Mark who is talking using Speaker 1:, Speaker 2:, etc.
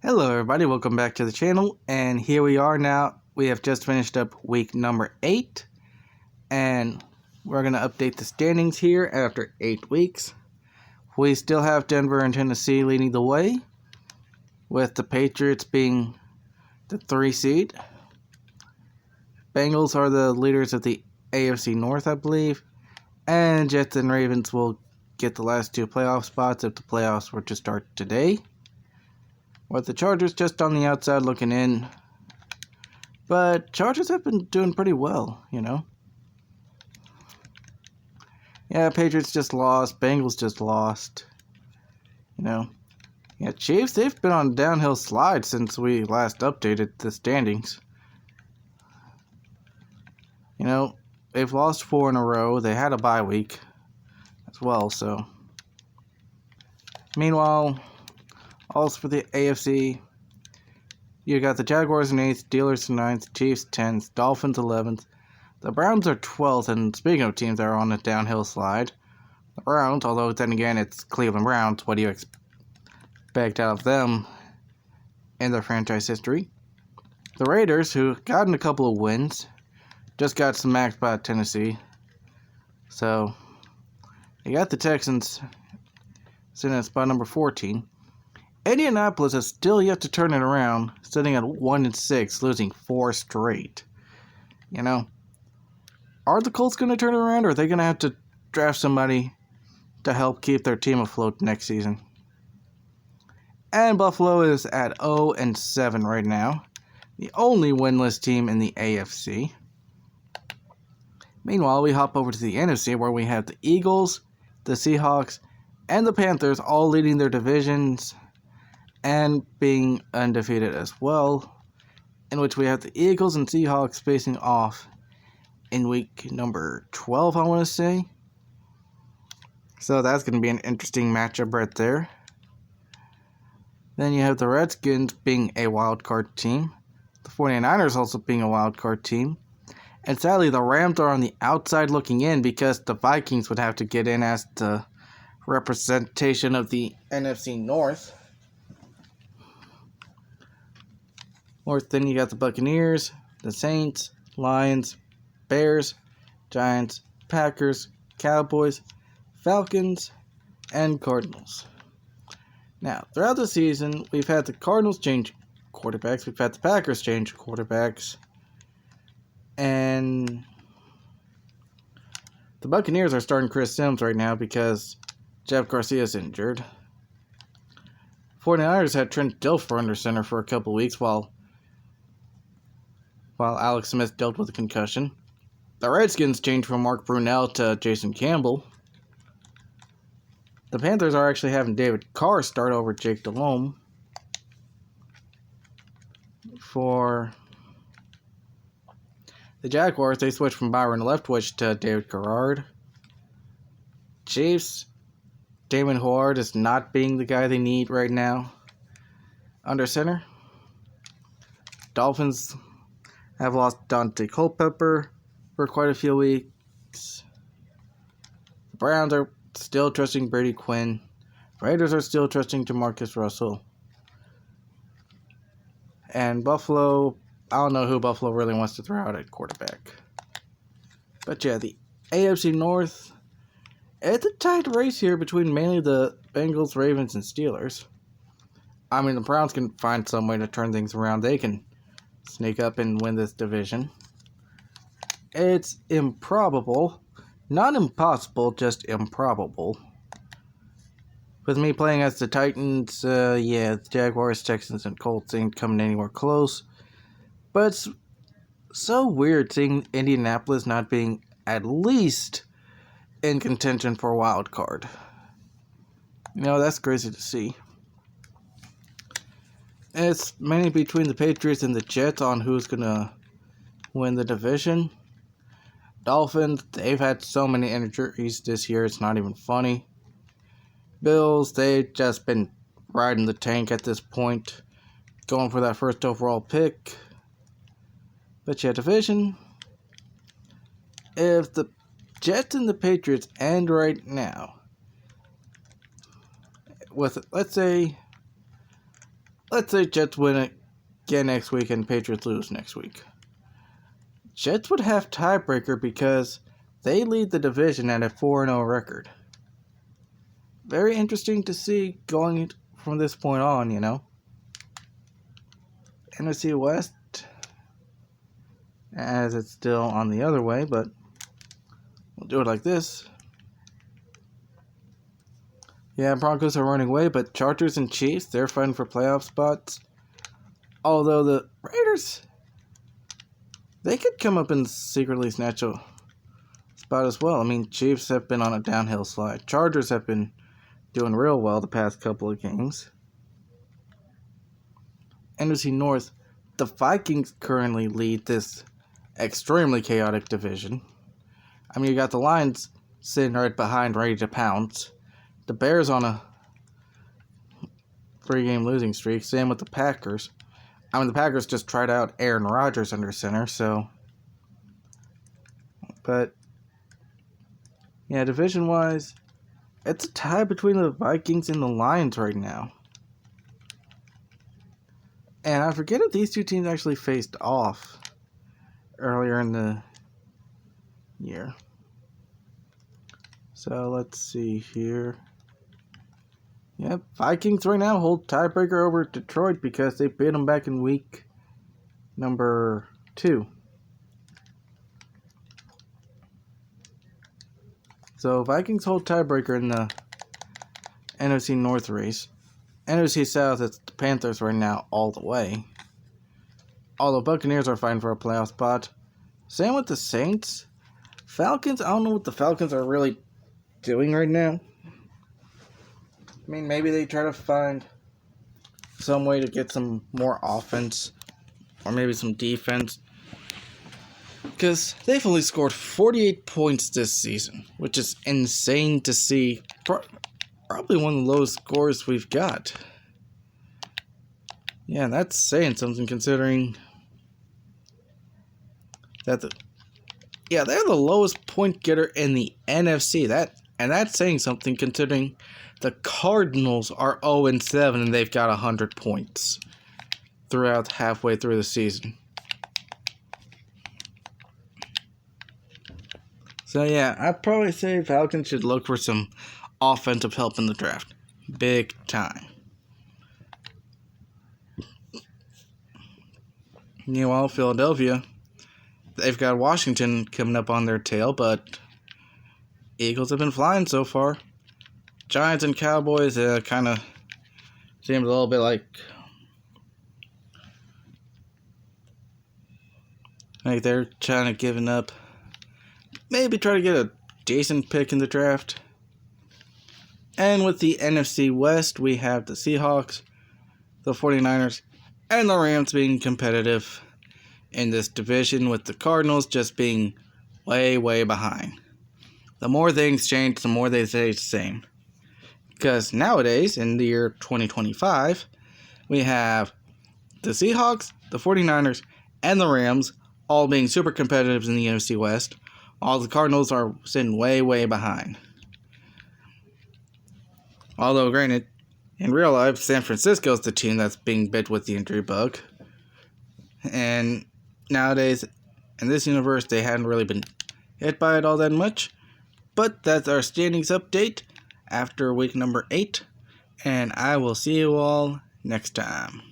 Speaker 1: Hello everybody, welcome back to the channel, and here we are now. We have just finished up week number 8, and we're going to update the standings here after 8 weeks. We still have Denver and Tennessee leading the way, with the Patriots being the 3 seed. Bengals are the leaders of the AFC North, I believe, and Jets and Ravens will get the last 2 playoff spots if the playoffs were to start today. With the Chargers just on the outside looking in. But Chargers have been doing pretty well, you know. Yeah, Patriots just lost. Bengals just lost. You know. Yeah, Chiefs, they've been on a downhill slide since we last updated the standings. You know, they've lost 4 in a row. They had a bye week as well, so. Meanwhile, also for the AFC, you got the Jaguars in 8th, Steelers in 9th, Chiefs 10th, Dolphins 11th. The Browns are 12th, and speaking of teams that are on a downhill slide, the Browns, although then again it's Cleveland Browns, what do you expect out of them in their franchise history? The Raiders, who gotten a couple of wins, just got smacked by Tennessee. So, you got the Texans sitting at spot number 14. Indianapolis has still yet to turn it around, sitting at 1-6, losing 4 straight. You know, are the Colts going to turn it around, or are they going to have to draft somebody to help keep their team afloat next season? And Buffalo is at 0-7 right now, the only winless team in the AFC. Meanwhile, we hop over to the NFC, where we have the Eagles, the Seahawks, and the Panthers all leading their divisions and being undefeated as well, in which we have the Eagles and Seahawks facing off in week number 12, I want to say. So that's going to be an interesting matchup right there. Then you have the Redskins being a wild card team, the 49ers also being a wild card team, and sadly the Rams are on the outside looking in because the Vikings would have to get in as the representation of the NFC North. Then you got the Buccaneers, the Saints, Lions, Bears, Giants, Packers, Cowboys, Falcons, and Cardinals. Now, throughout the season, we've had the Cardinals change quarterbacks, we've had the Packers change quarterbacks, and the Buccaneers are starting Chris Sims right now because Jeff Garcia is injured. 49ers had Trent Dilfer under center for a couple weeks while Alex Smith dealt with a concussion. The Redskins changed from Mark Brunell to Jason Campbell. The Panthers are actually having David Carr start over Jake Delhomme. For the Jaguars, they switched from Byron Leftwich to David Garrard. Chiefs, Damon Huard is not being the guy they need right now under center. Dolphins have lost Dante Culpepper for quite a few weeks. The Browns are still trusting Brady Quinn. Raiders are still trusting Jamarcus Russell. And Buffalo, I don't know who Buffalo really wants to throw out at quarterback. But yeah, the AFC North, it's a tight race here between mainly the Bengals, Ravens, and Steelers. I mean, the Browns can find some way to turn things around. They can sneak up and win this division. It's improbable. Not impossible, just improbable. With me playing as the Titans, the Jaguars, Texans, and Colts ain't coming anywhere close. But it's so weird seeing Indianapolis not being at least in contention for a wild card. You know, that's crazy to see. It's mainly between the Patriots and the Jets on who's going to win the division. Dolphins, they've had so many injuries this year, it's not even funny. Bills, they've just been riding the tank at this point, going for that first overall pick. But yeah, division, if the Jets and the Patriots end right now with, let's say, let's say Jets win it again next week and Patriots lose next week. Jets would have tiebreaker because they lead the division at a 4-0 record. Very interesting to see going from this point on, you know. NFC West, as it's still on the other way, but we'll do it like this. Yeah, Broncos are running away, but Chargers and Chiefs, they're fighting for playoff spots. Although the Raiders, they could come up and secretly snatch a spot as well. I mean, Chiefs have been on a downhill slide. Chargers have been doing real well the past couple of games. NFC North, the Vikings currently lead this extremely chaotic division. I mean, you got the Lions sitting right behind, ready to pounce. The Bears on a 3-game losing streak. Same with the Packers. I mean, the Packers just tried out Aaron Rodgers under center, so. But, yeah, division-wise, it's a tie between the Vikings and the Lions right now. And I forget if these two teams actually faced off earlier in the year. So, let's see here. Yep, Vikings right now hold tiebreaker over Detroit because they beat them back in week number 2. So Vikings hold tiebreaker in the NFC North race. NFC South, it's the Panthers right now all the way. Although Buccaneers are fighting for a playoff spot. Same with the Saints. Falcons, I don't know what the Falcons are really doing right now. I mean, maybe they try to find some way to get some more offense or maybe some defense. Because they've only scored 48 points this season, which is insane to see. Probably one of the lowest scores we've got. Yeah, that's saying something considering that they're the lowest point getter in the NFC. That's saying something considering the Cardinals are 0-7 and they've got 100 points throughout halfway through the season. So yeah, I'd probably say Falcons should look for some offensive help in the draft. Big time. Meanwhile, Philadelphia, they've got Washington coming up on their tail, but Eagles have been flying so far. Giants and Cowboys kind of seems a little bit like they're trying to giving up. Maybe try to get a decent pick in the draft. And with the NFC West, we have the Seahawks, the 49ers, and the Rams being competitive in this division, with the Cardinals just being way, way behind. The more things change, the more they stay the same. Because nowadays, in the year 2025, we have the Seahawks, the 49ers, and the Rams all being super competitive in the NFC West, while the Cardinals are sitting way, way behind. Although, granted, in real life, San Francisco's the team that's being bit with the injury bug. And nowadays, in this universe, they hadn't really been hit by it all that much. But that's our standings update after week number 8. And I will see you all next time.